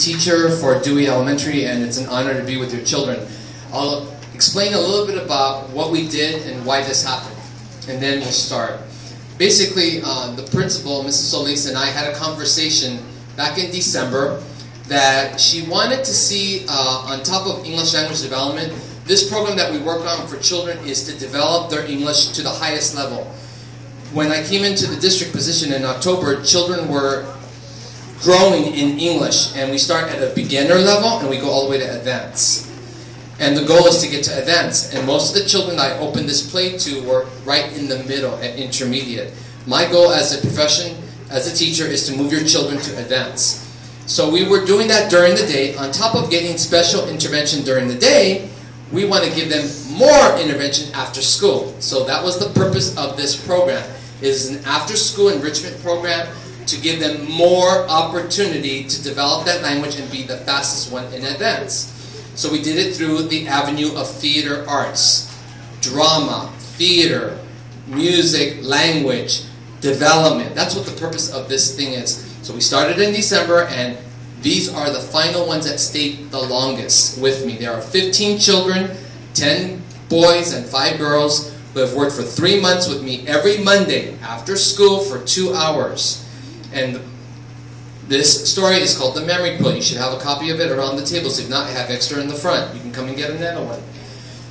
teacher for Dewey Elementary, and it's an honor to be with your children. I'll explain a little bit about what we did and why this happened, and then we'll start. Basically, the principal, Mrs. Solis, and I had a conversation back in December that she wanted to see, on top of English language development, this program that we work on for children is to develop their English to the highest level. When I came into the district position in October, children were growing in English, and we start at a beginner level and we go all the way to advanced. And the goal is to get to advanced. And most of the children I opened this play to were right in the middle at intermediate. My goal as a profession, as a teacher, is to move your children to advanced. So we were doing that during the day. On top of getting special intervention during the day, we want to give them more intervention after school. So that was the purpose of this program. It is an after-school enrichment program to give them more opportunity to develop that language and be the fastest one in advance. So we did it through the avenue of theater arts, drama, theater, music, language, development. That's what the purpose of this thing is. So we started in December, and these are the final ones that stayed the longest with me. There are 15 children, 10 boys and 5 girls who have worked for 3 months with me every Monday after school for 2 hours. And this story is called The Memory Quilt. You should have a copy of it around the tables. If not, I have extra in the front. You can come and get another one.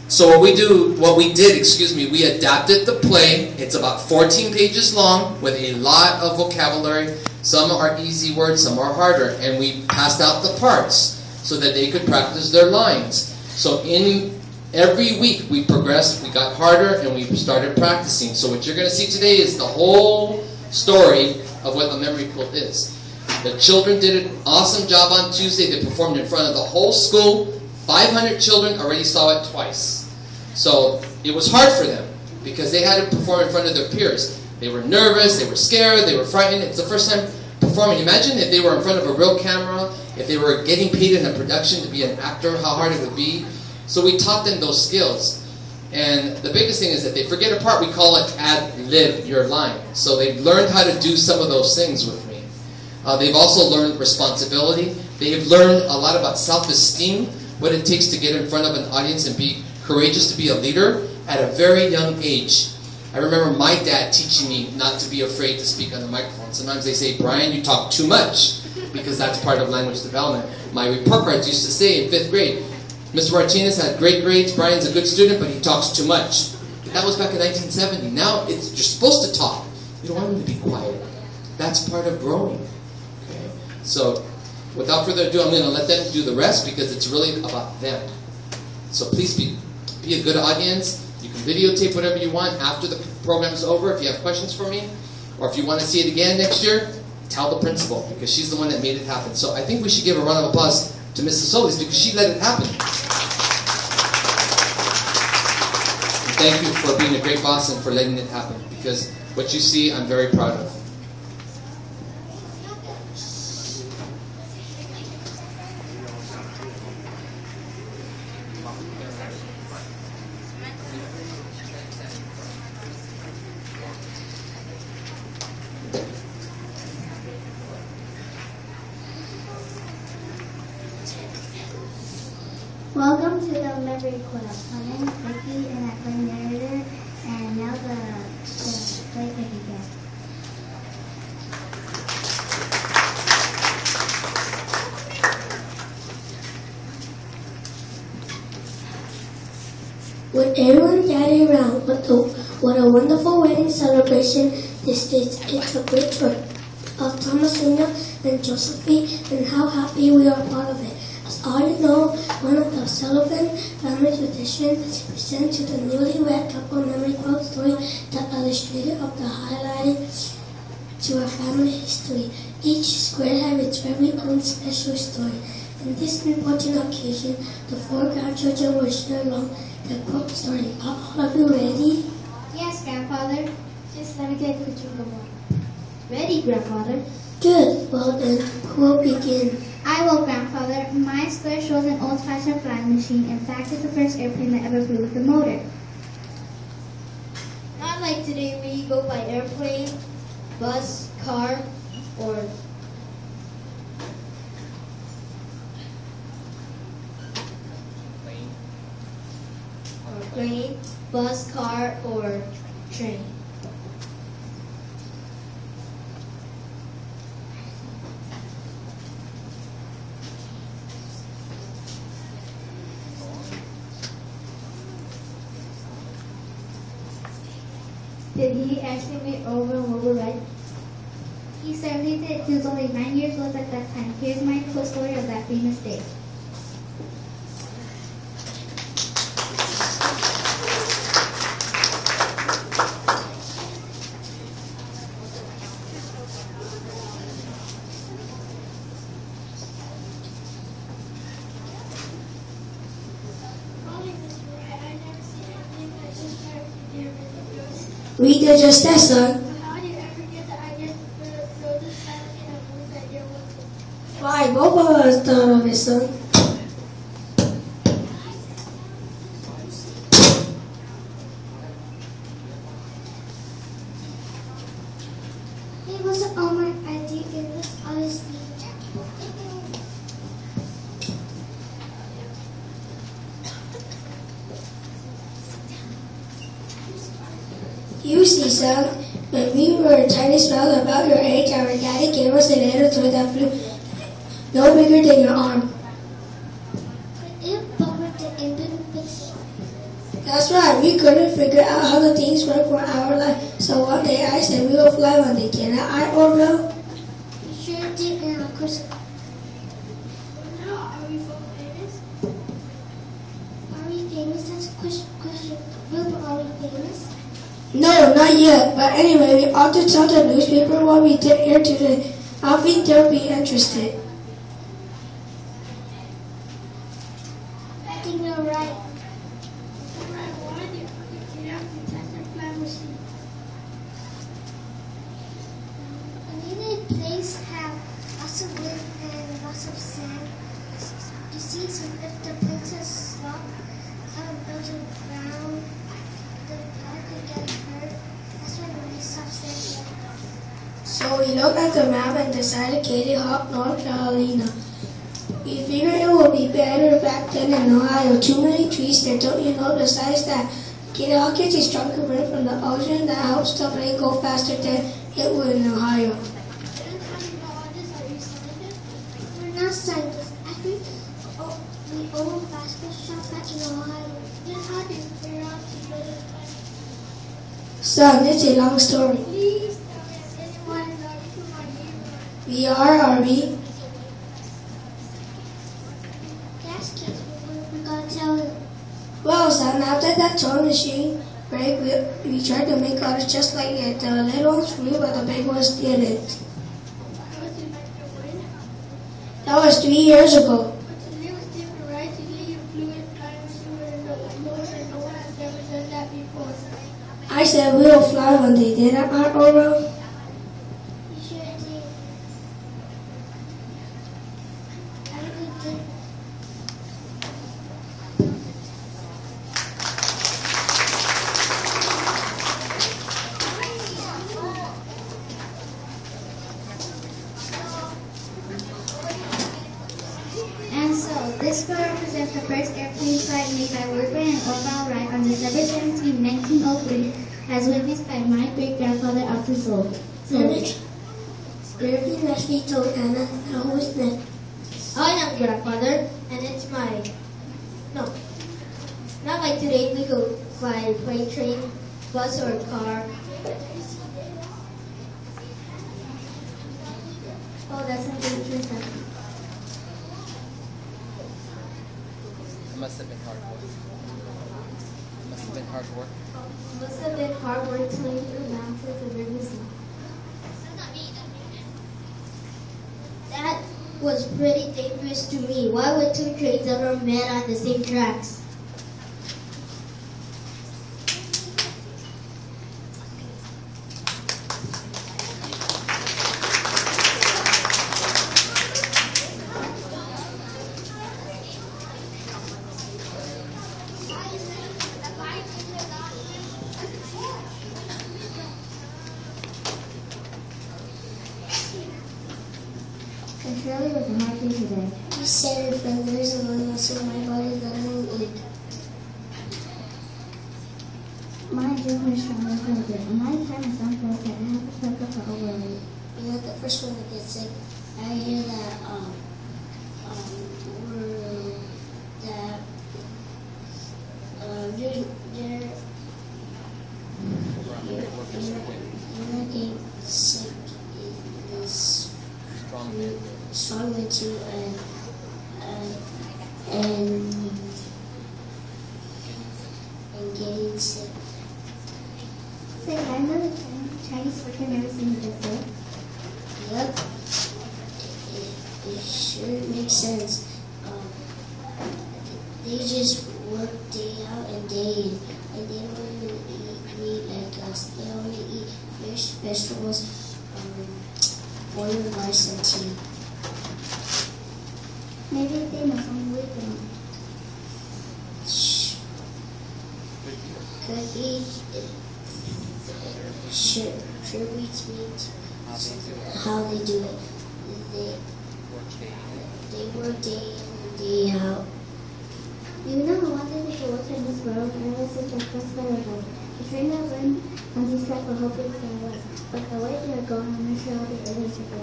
So we adapted the play. It's about 14 pages long with a lot of vocabulary. Some are easy words, some are harder. And we passed out the parts so that they could practice their lines. So every week we progressed, we got harder, and we started practicing. So what you're going to see today is the whole story of what the Memory Quilt is. The children did an awesome job on Tuesday. They performed in front of the whole school. 500 children already saw it twice. So it was hard for them because they had to perform in front of their peers. They were nervous, they were scared, they were frightened. It's the first time performing. Imagine if they were in front of a real camera, if they were getting paid in a production to be an actor, how hard it would be. So we taught them those skills. And the biggest thing is that they forget a part. We call it ad-lib your line. So they've learned how to do some of those things with me. They've also learned responsibility. They've learned a lot about self-esteem, what it takes to get in front of an audience and be courageous to be a leader at a very young age. I remember my dad teaching me not to be afraid to speak on the microphone. Sometimes they say, Brian, you talk too much, because that's part of language development. My report cards used to say in 5th grade, Mr. Martinez had great grades, Brian's a good student, but he talks too much. That was back in 1970. Now you're supposed to talk. You don't want them to be quiet. That's part of growing. Okay? So without further ado, I'm going to let them do the rest because it's really about them. So please be a good audience. You can videotape whatever you want after the program's over if you have questions for me. Or if you want to see it again next year, tell the principal because she's the one that made it happen. So I think we should give a round of applause to Mrs. Solis because she let it happen. And thank you for being a great boss and for letting it happen because what you see, I'm very proud of. Welcome to the Memory Quilt. My name is Vicky and I play narrator, and now the play can begin. With everyone gathered around, what a wonderful wedding celebration this is. It's a great joy of Thomasina and Josephine, and how happy we are part of it. As all you know, one of the Sullivan family traditions presents to the newlywed couple Memory Quilt story that illustrated of the highlighted to our family history. Each square has its very own special story. In this important occasion, the 4 grandchildren will share along the quilt story. Are all of you ready? Yes, Grandfather. Just let me get a picture of the water. Ready, Grandfather. Good. Well then, who will begin? I will, Grandfather. My square shows an old-fashioned flying machine. In fact, it's the first airplane that ever flew with a motor. Not like today where you go by airplane, bus, car, or plane, bus, car, or train. Did he actually meet Orville and Wilber Wright? He certainly did. He was only 9 years old at that time. Here's my full story of that famous day. We did just that, son. How did I forget the idea to build this planet in a moon that you're with? Why, both of us thought of it, son. It wasn't all my idea. It was honestly. You see, son, when we were a tiny smell about your age, our daddy gave us a little toy that flew no bigger than your arm. That's right, we couldn't figure out how the things work for our life. So one day I said we will fly one day. Can I, Orville? You sure did, and of course. Now, are we both famous? Are we famous? That's a question. Wilber, are we famous? No, not yet. But anyway, we ought to tell the newspaper what we did here today. I think they'll be interested. I think you're right. Alright, why did you get out and test our flying machine? We needed a place to have lots of wind and lots of sand. You see, so if the princess slope goes around, the pilot could get hurt. That's why we stopped saying that. So we looked at the map and decided Katie Hawk, North Carolina. We figured it would be better back then in Ohio. Too many trees there, don't you know? Besides that, Katie Hawk gets a stronger wind from the ocean that helps the plane go faster than it would in Ohio. We're not scientists. Actually, we own a basketball shop back in Ohio. Then how did you figure out to build a plane? Son, it's a long story. Please tell me if anyone is already to my neighbor. We are we? Yes, kids, we gotta tell him. Well, son, after that toy machine break, we tried to make others just like it. The little ones flew, but the big ones didn't. How was it like to win? That was 3 years ago. But today was different, right? Today you flew in flying machine in the ocean. No one has ever done that before. I said we will fly one day, did I, Aunt Orville? You sure did. I really did. And so, this photo represents the first airplane flight made by Wilber and Bao Lai on December 17, 1903, as witnessed by my great-grandfather Alton. Very nicely told, Anna. Now who's next? I am grandfather, and it's my... No. Not like today we go by plane, train, bus, or car. Oh, that's something different. It must have been hard work. Must have been hard work. Must have been hard work climbing through mountains and rivers. That was pretty dangerous to me. Why would two trains ever met on the same tracks? It surely was a hard day today. He said it, but there's a little so my body doesn't ache. my adrenaline is stronger for a bit. And my time is not broke that I have to pick up a worry. You're not the first one to get sick. I hear that you're not getting sick is strongly too, and getting sick. Say, I know the Chinese food can never seen it before. Yep, it sure makes sense. They just work day out and day in, and they don't even eat meat like us. They only eat fish, vegetables, boiled rice, and tea. Maybe they know some wisdom. Could be. Sure beats meat. How they do it. They work day in and day out. You know, one day we could work in this world, and I was such a first level. The train that went on these tracks will hopefully save us. But the way they are going, I'm not sure I'll be able to go.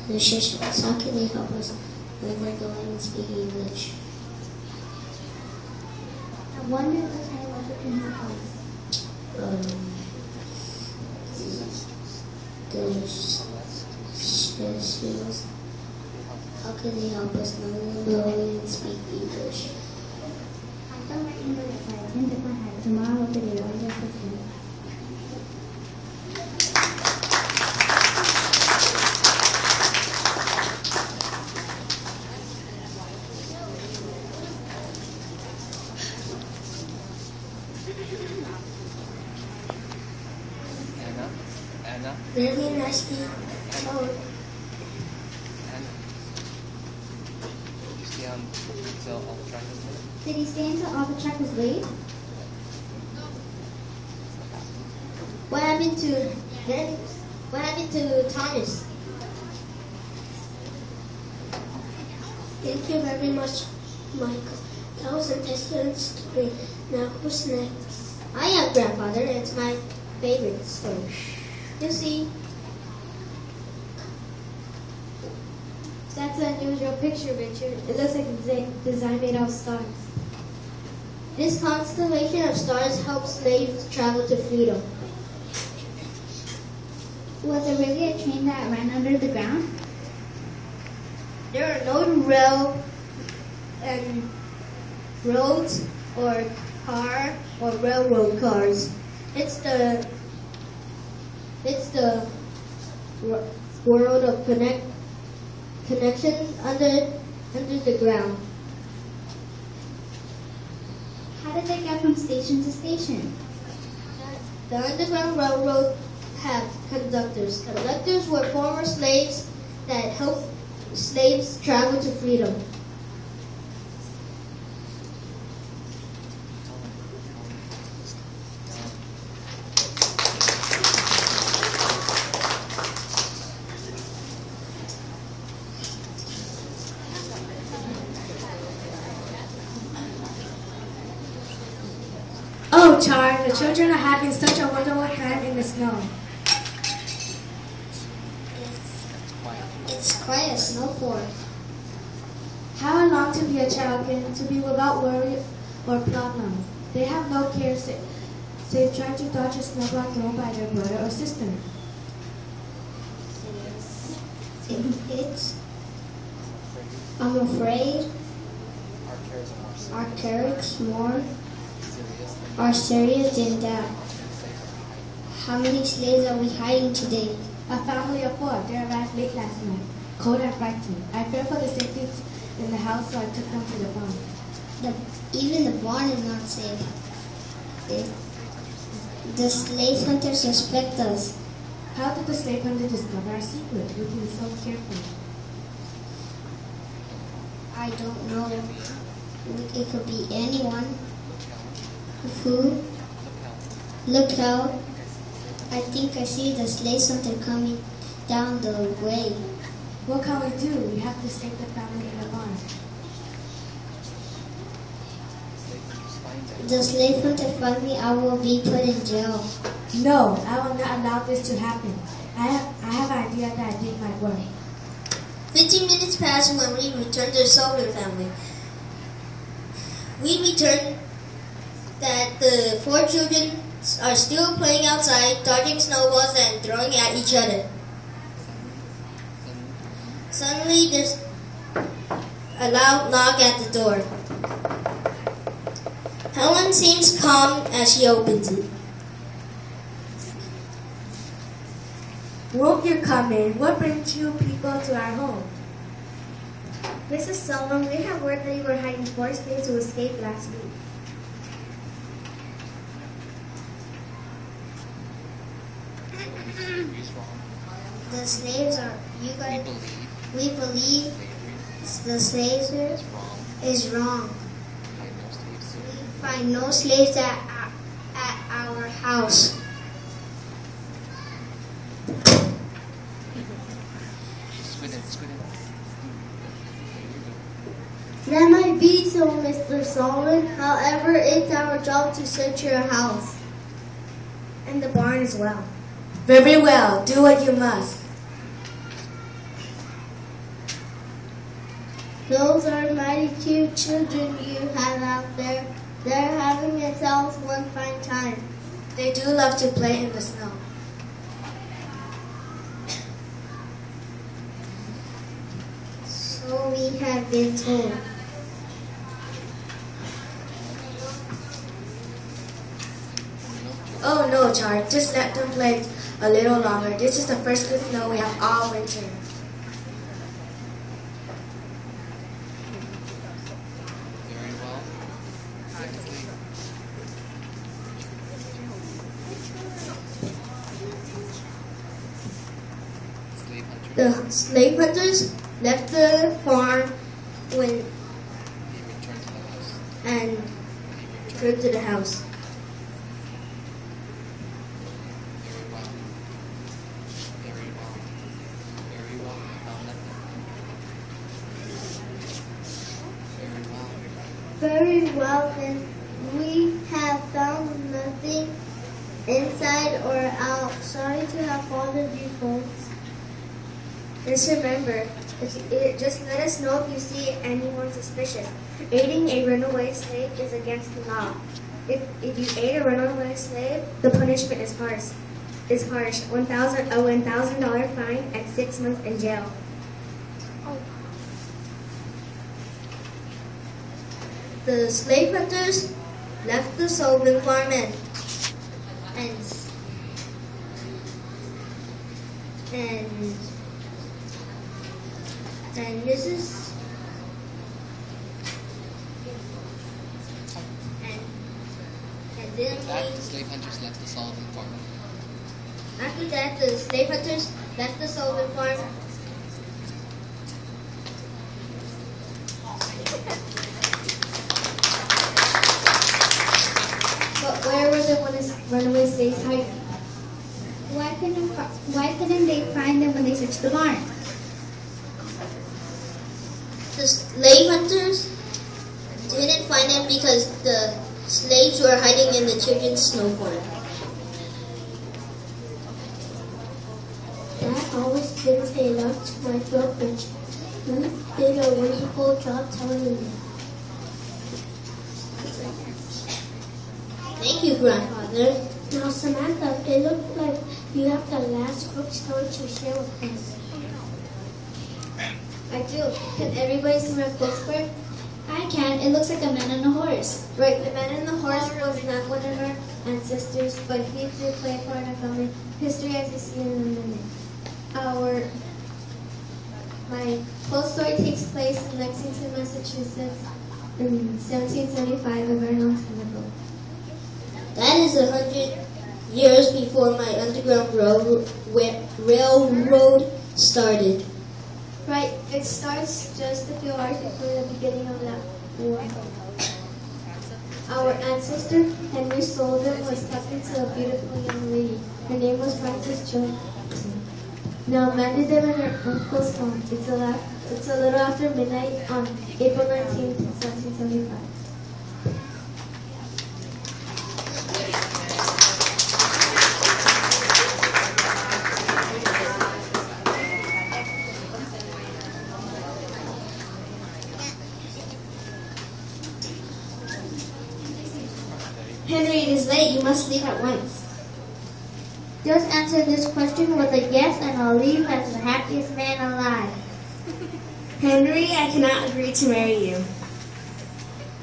The shush, how can they help us when we're going and speaking English? I wonder if the Chinese also can help us. How can they help us know and speak English? I don't like English, but I think if I had tomorrow will be the longest system. Really nicely told. Did he stay until all the track was laid? What happened to Thomas? Thank you very much, Michael. That was an excellent story. Now who's next? I am grandfather, and it's my favorite story. You see, that's an unusual picture, Richard. It looks like a design made out of stars. This constellation of stars helps slaves travel to freedom. Was it really a train that ran under the ground? There are no roads or car or railroad cars. It's the world of connections under the ground. How did they get from station to station? The Underground Railroad have conductors. Conductors were former slaves that helped slaves travel to freedom. Oh, Char, the children are having such a wonderful time in the snow. It's quite a snowfall. How I long to be a child again, to be without worry or problem. They have no care save trying to dodge a snowball thrown by their brother or sister. I'm afraid our cares are serious than that. How many slaves are we hiding today? A family of 4. They arrived late last night, cold and frightened. I feared for the safety in the house, so I took them to the barn. Even the barn is not safe. The slave hunters suspect us. How did the slave hunter discover our secret? We've been so careful. I don't know. It could be anyone. Who? Look out. I think I see the slave hunter coming down the way. What can we do? We have to save the family in the barn. The slave hunter finds me, I will be put in jail. No, I will not allow this to happen. I have an idea that I did my work. 15 minutes pass when we return to the Sullivan family. We return that the 4 children are still playing outside, dodging snowballs and throwing at each other. Suddenly, there's a loud knock at the door. Helen seems calm as she opens it. Won't you come in? What brings you people to our home? Mrs. Sullivan, we have word that you were hiding 4 slaves who escaped last week. The slaves are, we believe the slaves is wrong. We find no slaves at our house. That might be so, Mr. Sullivan. However, it's our job to search your house. And the barn as well. Very well. Do what you must. Those are mighty cute children you have out there. They're having themselves one fine time. They do love to play in the snow. So we have been told. Oh no, Char. Just let them play a little longer. This is the first good snow we have all winter. Very well. The slave hunters left the farm and returned to the house. Very well, then. We have found nothing inside or out. Sorry to have bothered you folks. Just remember, just let us know if you see anyone suspicious. Aiding a runaway slave is against the law. If you aid a runaway slave, the punishment is harsh. $1,000 fine and 6 months in jail. The slave hunters left the Sullivan farm and Mrs. And then the slave hunters left the Sullivan farm. After that, the slave hunters left the Sullivan farm. But where were the runaway slaves hiding? Why couldn't they find them when they searched the barn? The slave hunters didn't find them because the slaves were hiding in the children's snow farm. That always brings a lot to my throat, but you did a wonderful job telling me. Thank you, Grandfather. Now, Samantha, it looks like you have the last quick story to share with us. I do. Can everybody see my postcard? I can. It looks like a man on a horse. Right, the man on the horse was not one of our ancestors, but he did play a part in our family history, as you see in a minute. My whole story takes place in Lexington, Massachusetts, in 1775, a very long time ago. That is 100 years before my Underground Railroad started. Right, it starts just a few hours before the beginning of that war. Our ancestor, Henry Sullivan, was talking to a beautiful young lady. Her name was Frances Chilton. Now, landed them in her uncle's home. It's a little after midnight on April 19th, 1775. Henry, it is late. You must leave at once. Just answer this question with a yes and I'll leave as the happiest man alive. Henry, I cannot agree to marry you.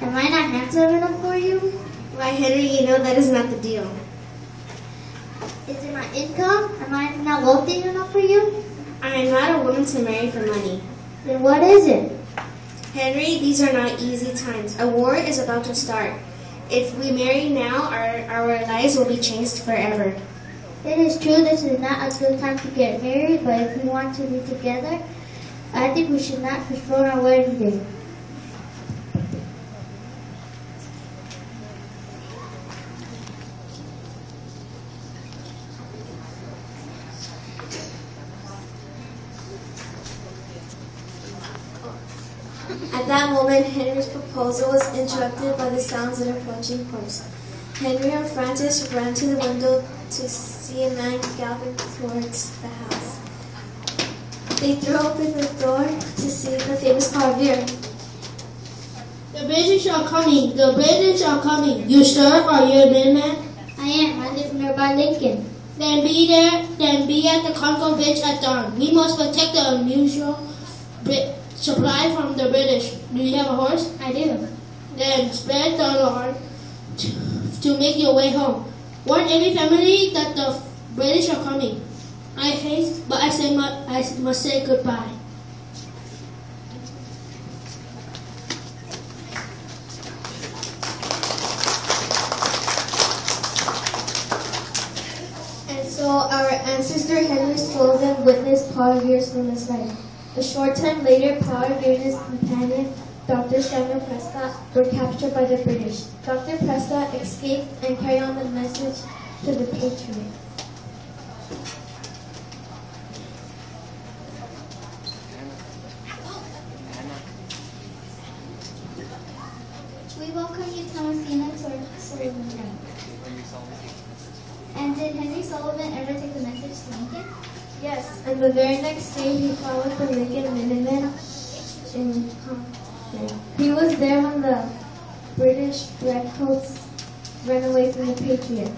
Am I not handsome enough for you? Why, Henry, you know that is not the deal. Is it my income? Am I not wealthy enough for you? I am not a woman to marry for money. Then what is it? Henry, these are not easy times. A war is about to start. If we marry now, our lives will be changed forever. It is true this is not a good time to get married, but if we want to be together, I think we should not postpone our wedding day. At that moment, Henry's proposal was interrupted by the sounds of an approaching horse. Henry and Francis ran to the window to see a man galloping towards the house. They threw open the door to see the famous car Revere. The British are coming. The British are coming. You sure? Are you a man? I am. I live nearby Lincoln. Then be there. Then be at the Congo Bridge at dawn. We must protect the unusual supply from the British. Do you have a horse? I do. Then spread the alarm to make your way home. Warn every family that the British are coming. I haste, but I must say goodbye. And so our ancestor Henry Sullivan witnessed Paul Revere's famous life. A short time later, Paul Revere and his companion, Dr. Samuel Prescott, were captured by the British. Dr. Prescott escaped and carried on the message to the Patriot. We welcome you, Thomasina, to our Sullivan camp. And did Henry Sullivan ever take the message to Lincoln? Yes, and the very next day he followed the Lincoln Minutemen in He was there when the British redcoats ran away from the Patriot.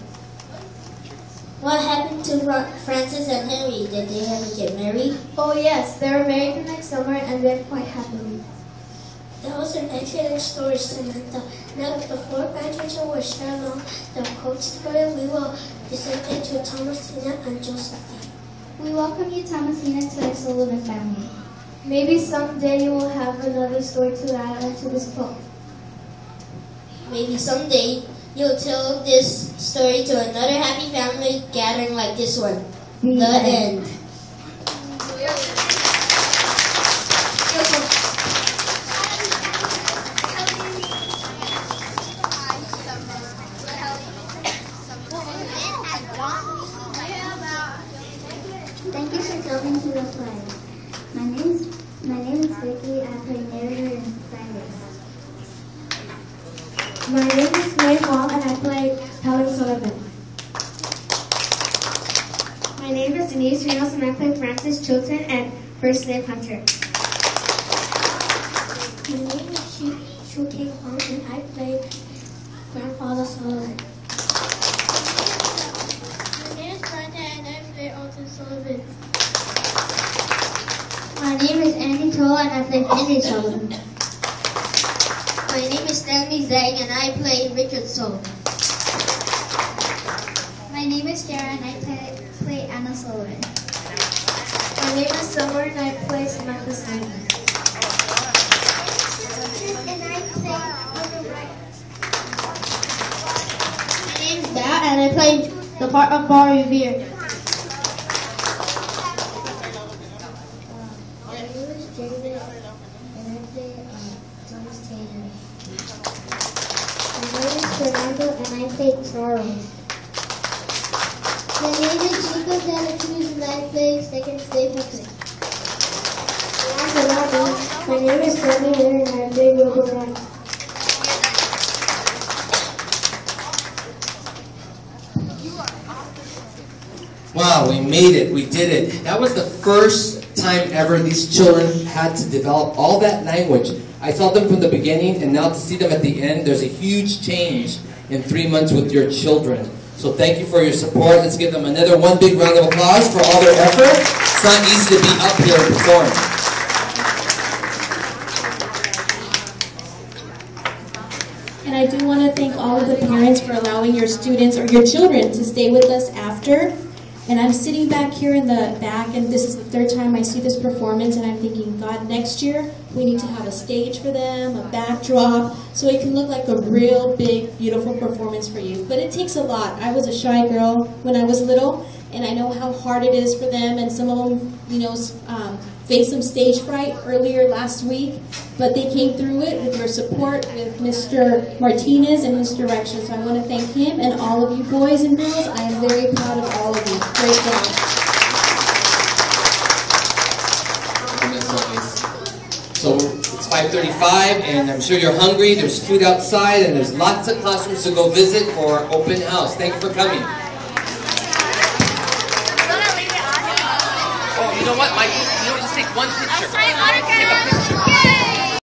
What happened to Francis and Henry? Did they ever get married? Oh yes, they were married the next summer and lived quite happily. That was an excellent story, Samantha. Now that the four grandchildren were sharing on the coach together, we will descend into Thomasina and Josephine. We welcome you, Thomasina, to our Sullivan family. Maybe someday you will have another story to add onto this book. Maybe someday you'll tell this story to another happy family gathering like this one. The end. Thank you for coming to the play. My name is Vicky. I play narrator and Silas. My name is Huang and I play Helen Sullivan. My name is Denise Rios and I play Francis Chilton and First Slave Hunter. My name is Shukang and I play Grandfather Sullivan. My name is Samantha and I play Alton Sullivan. My name is Annie Toll and I play Henry Sullivan. My name is Stanley Zhang and I play Richard Sullivan. My name is Jera and I play Anna Sullivan. My name is Summer and I play Samantha Sullivan. And I play Wright. My name is Bao and I play the part of Revere. My name is Draven and I play Thomas Taylor. My name is Fernando and I play Charles. My name is Chico Santa Cruz and I play Second Slave Hunter. My name is Stanley and I play Wilber. Wow, we made it. We did it. That was the first time ever these children had to develop all that language. I saw them from the beginning, and now to see them at the end, there's a huge change in 3 months with your children. So thank you for your support. Let's give them another one big round of applause for all their effort. It's not easy to be up here and perform. And I do want to thank all of the parents for allowing your students or your children to stay with us after. And I'm sitting back here in the back, and this is the third time I see this performance, and I'm thinking, God, next year we need to have a stage for them, a backdrop, so it can look like a real big, beautiful performance for you. But it takes a lot. I was a shy girl when I was little, and I know how hard it is for them, and some of them, you know, faced some stage fright earlier last week, but they came through it with your support, with Mr. Martinez and his direction. So I want to thank him and all of you boys and girls. I am very proud of all of you. Great job. So it's 5:35, and I'm sure you're hungry. There's food outside, and there's lots of classrooms to go visit for open house. Thank you for coming. Oh, you know what, Mike? You know, just take one picture. Take a picture.